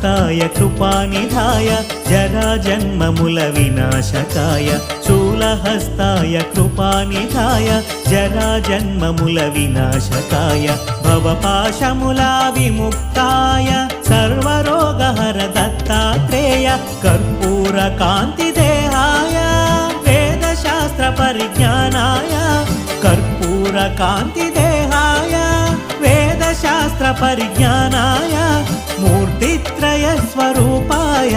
शूलहस्ताय कृपानिधाय जराजन्ममुल विनाशकाय शूलहस्ताय कृपानिधाय जराजन्ममुल विनाशकाय भवपाशमुला विमुक्ताय सर्वरोगहर Dattatreya कर्पूरकान्तिदेहाय वेदशास्त्र परिज्ञानाय कर्पूरकान्तिदेहाय वेदशास्त्र परिज्ञानाय मूर्तित्रय स्वरूपाय